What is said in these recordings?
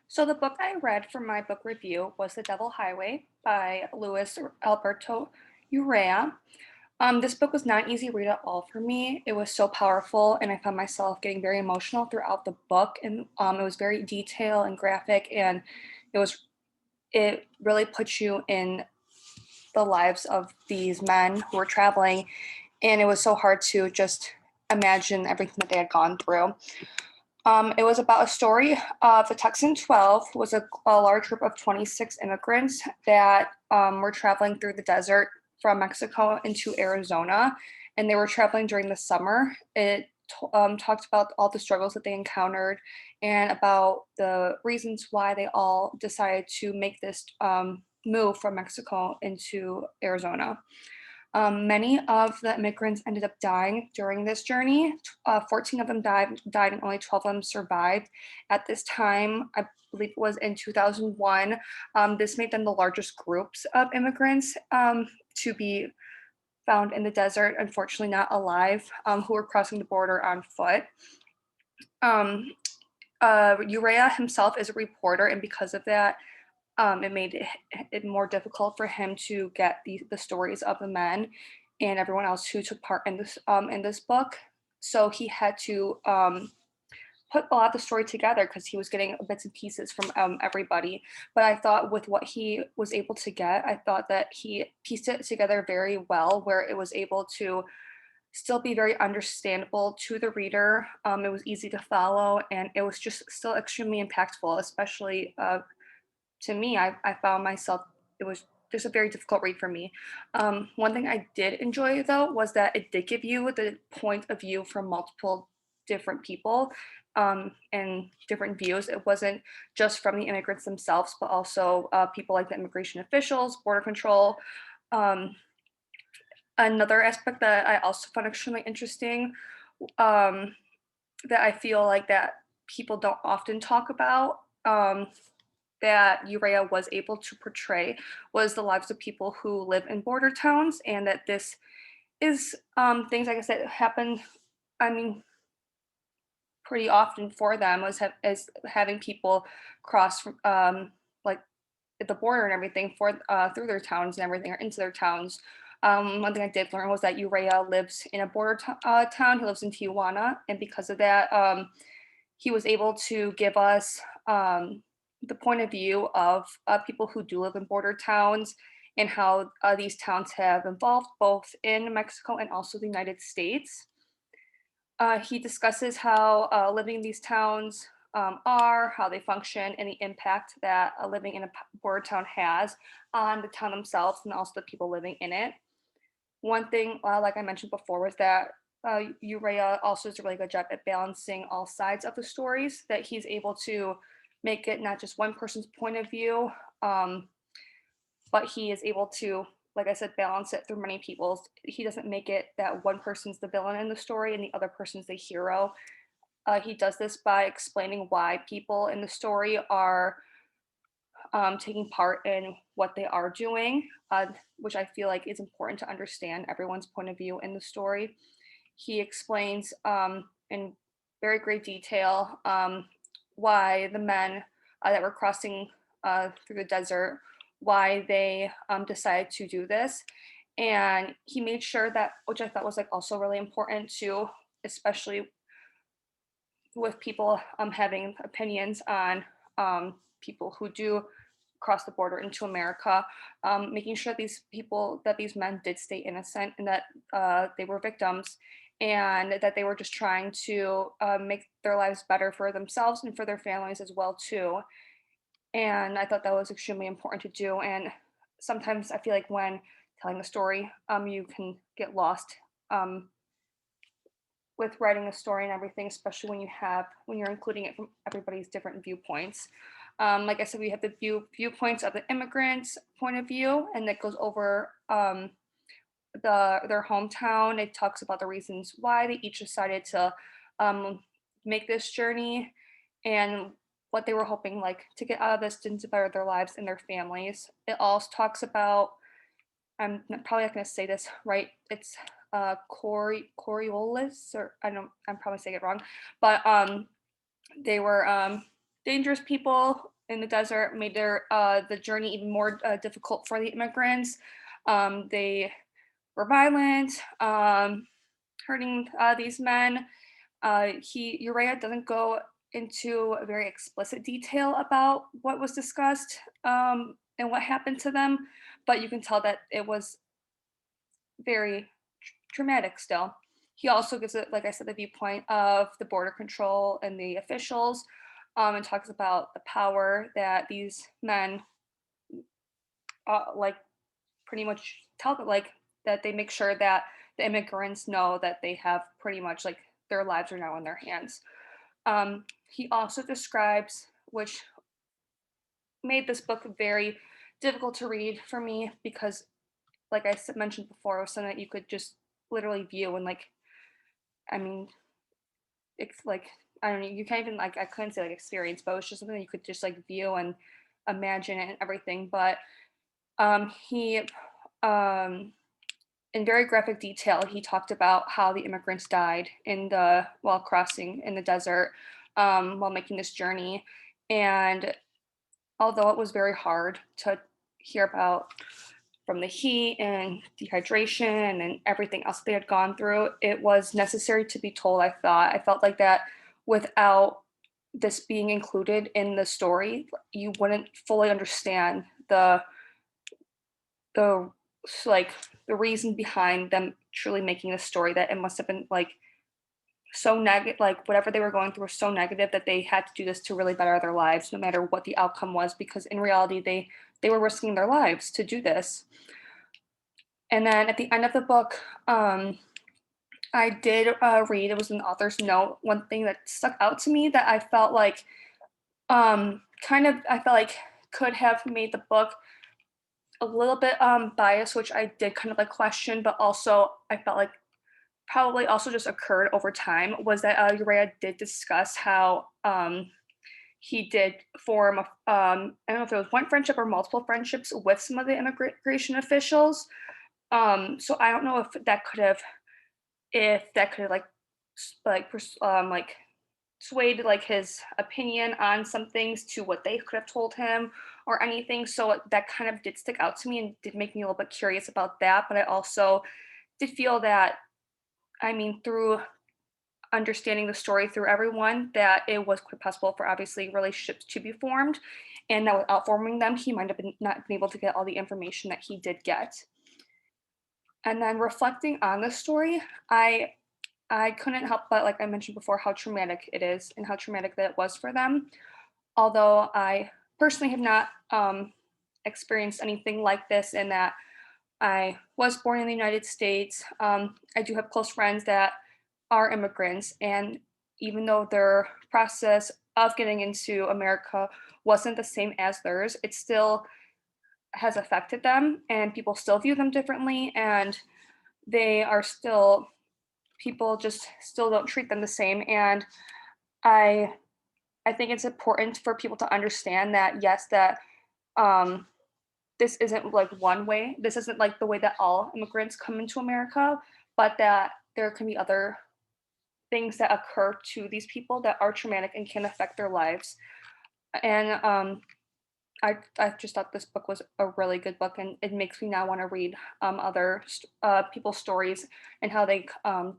So the book I read for my book review was The Devil Highway by Alberto Urrea. This book was not an easy read at all for me. It was so powerful, and I found myself getting very emotional throughout the book. And it was very detailed and graphic, and it was it really puts you in the lives of these men who were traveling, and it was so hard to just imagine everything that they had gone through. It was about a story of the Texan 12, was a large group of 26 immigrants that were traveling through the desert from Mexico into Arizona, and they were traveling during the summer. It talked about all the struggles that they encountered and about the reasons why they all decided to make this move from Mexico into Arizona. Many of the immigrants ended up dying during this journey. 14 of them died, and only 12 of them survived. At this time, I believe it was in 2001, this made them the largest groups of immigrants to be found in the desert, unfortunately not alive, who were crossing the border on foot. Um, Urrea himself is a reporter, and because of that, it made it more difficult for him to get the stories of the men and everyone else who took part in this book. So he had to put a lot of the story together because he was getting bits and pieces from everybody. But I thought with what he was able to get, I thought that he pieced it together very well, where it was able to still be very understandable to the reader. It was easy to follow, and it was just still extremely impactful, especially to me, I found myself, it was just a very difficult read for me. One thing I did enjoy though was that it did give you the point of view from multiple different people and different views. It wasn't just from the immigrants themselves, but also people like the immigration officials, border control. Um, Another aspect that I also found extremely interesting, um, that I feel like that people don't often talk about. That Urrea was able to portray was the lives of people who live in border towns, and that this is things like I said happen. I mean, pretty often for them as having people cross like at the border and everything for through their towns and everything or into their towns. One thing I did learn was that Urrea lives in a town. He lives in Tijuana, and because of that, he was able to give us the point of view of people who do live in border towns and how these towns have evolved both in Mexico and also the United States. He discusses how living in these towns are, how they function, and the impact that living in a border town has on the town themselves and also the people living in it. One thing, like I mentioned before, was that Urrea also does a really good job at balancing all sides of the stories, that he's able to make it not just one person's point of view, um, but he is able to, like I said, balance it through many people's. He doesn't make it that one person's the villain in the story and the other person's the hero. He does this by explaining why people in the story are taking part in what they are doing, which I feel like is important to understand everyone's point of view in the story. He explains in very great detail why the men that were crossing through the desert, why they decided to do this. And he made sure that, which I thought was like also really important too, especially with people having opinions on people who do cross the border into America, making sure that these men did stay innocent and that they were victims and that they were just trying to make their lives better for themselves and for their families as well too. And I thought that was extremely important to do. And sometimes I feel like when telling a story, you can get lost with writing a story and everything, especially when you're including it from everybody's different viewpoints. Like I said, we have the viewpoints of the immigrants' point of view, and that goes over their hometown. It talks about the reasons why they each decided to um, make this journey and what they were hoping like to get out of this and to better their lives and their families. It also talks about, probably not going to say this right. It's Coriolis, or I'm probably saying it wrong, but they were dangerous people in the desert made the journey even more difficult for the immigrants. They were violent, hurting these men. Urrea doesn't go into a very explicit detail about what was discussed and what happened to them, but you can tell that it was very traumatic still. He also gives it, like I said, the viewpoint of the border control and the officials, and talks about the power that these men, like, pretty much tell them, like, that they make sure that the immigrants know that they have pretty much like their lives are now in their hands. He also describes, which made this book very difficult to read for me because, like mentioned before, it was something that you could just literally view and like, I mean, it's like, I don't know, you can't even like, I couldn't say like experience, but it was just something that you could just like view and imagine it and everything. But he in very graphic detail, he talked about how the immigrants died in the while crossing in the desert, while making this journey. And although it was very hard to hear about from the heat and dehydration and everything else they had gone through, it was necessary to be told. I felt like that without this being included in the story, you wouldn't fully understand the like the reason behind them truly making a story, that it must have been like so negative, like whatever they were going through was so negative that they had to do this to really better their lives no matter what the outcome was, because in reality they were risking their lives to do this. And then at the end of the book, I did read, it was an author's note, one thing that stuck out to me that I felt like I felt like could have made the book a little bit biased, which I did kind of like question, but also I felt like probably also just occurred over time, was that Urrea did discuss how he did form I don't know if it was one friendship or multiple friendships with some of the immigration officials. So I don't know if that could have like like swayed like his opinion on some things to what they could have told him or anything. So that kind of did stick out to me and did make me a little bit curious about that. But I also did feel that, I mean, through understanding the story through everyone, that it was quite possible for obviously relationships to be formed, and that without forming them, he might have been not been able to get all the information that he did get. And then reflecting on the story, I couldn't help but, like I mentioned before, how traumatic it is and how traumatic that it was for them. Although I personally have not experienced anything like this, in that I was born in the United States. I do have close friends that are immigrants, and even though their process of getting into America wasn't the same as theirs, it still has affected them, and people still view them differently, and they are still people just still don't treat them the same. And I I think it's important for people to understand that, yes, that um, this isn't like one way. This isn't like the way that all immigrants come into America, but that there can be other things that occur to these people that are traumatic and can affect their lives. And I just thought this book was a really good book, and it makes me now want to read other people's stories and how they come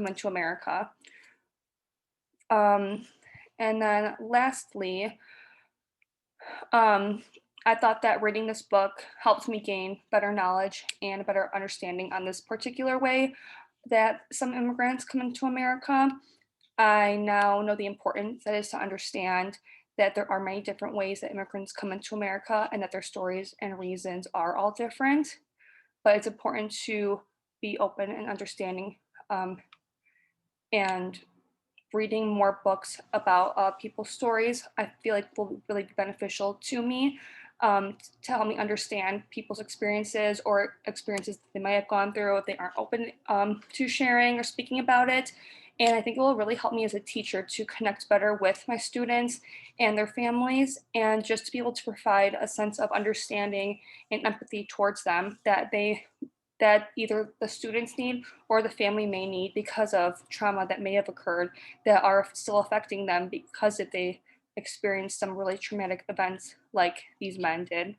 into America. Um, and then lastly, um, I thought that reading this book helped me gain better knowledge and a better understanding on this particular way that some immigrants come into America. I now know the importance that is to understand that there are many different ways that immigrants come into America and that their stories and reasons are all different. But it's important to be open and understanding, and reading more books about people's stories, I feel like will really be beneficial to me, to help me understand people's experiences or experiences that they might have gone through if they aren't open to sharing or speaking about it. And I think it will really help me as a teacher to connect better with my students and their families, and just to be able to provide a sense of understanding and empathy towards them that either the students need or the family may need because of trauma that may have occurred that are still affecting them because if experienced some really traumatic events like these men did.